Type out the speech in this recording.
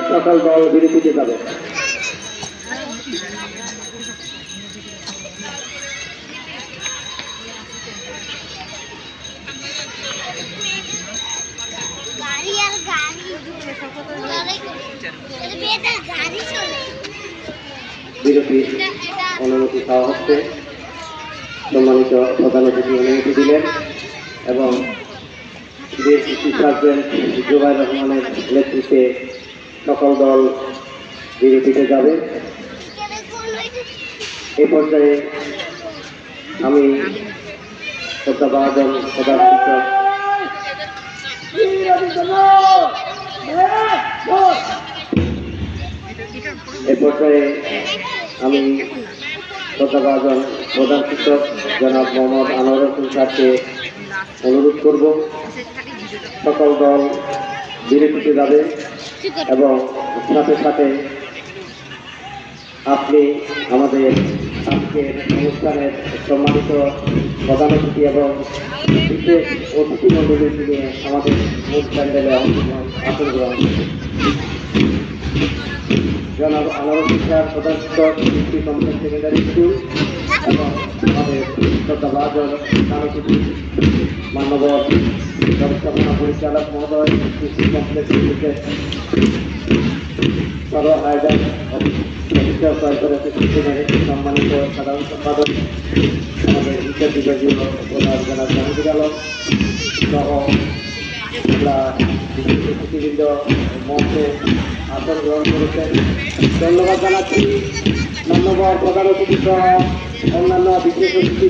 সকল দল বিরতিতে যাবে। বিরতি অনুমতি চাওয়া হচ্ছে। সম্মানিত প্রধান অতিথি অনুমতি দিলেন এবং বিএনপি সার্জেন্ট জুবাইর রহমানের নেতৃত্বে সকল দল বিরতিতে যাবে। এই পর্যায়ে আমি শ্রদ্ধাভাজন প্রধান শিক্ষক এই পর্যায়ে আমি শ্রদ্ধাভাজন প্রধান শিক্ষক জনাব মোহাম্মদ আনোয়ার হোসেন স্যারকে অনুরোধ করব সকল দল বিরতিতে যাবে এবং সাথে সাথে আপনি আমাদের আজকের অনুষ্ঠানের সম্মানিত প্রধান অতিথি এবং বিশেষ অতিথি মণ্ডলী নিয়ে আমাদের মূল প্যান্ডেলে আসন গ্রহণ জনাব আনোয়ার শিক্ষার প্রধান শিক্ষক কৃষি কমপ্লেক্স সেকেন্ডারি স্কুল এবং আমাদের শ্রদ্ধাভাজন সাংস্কৃতিক মান্যবর ব্যবস্থাপনা পরিচালক মহোদয় কৃষি কমপ্লেক্স লিমিটেড সদর আয়োজন সম্মানিত সাধারণ সম্পাদক আমাদের উত্তর বিভাগীয় প্রধান জনাব জাহাঙ্গীর আলম সহ আমরা অতিথিবৃন্দ মঞ্চে আসন গ্রহণ করেছেন। ধন্যবাদ জানাচ্ছি মান্যবর প্রধান অতিথি সহ অন্যান্য বিশেষ অতিথি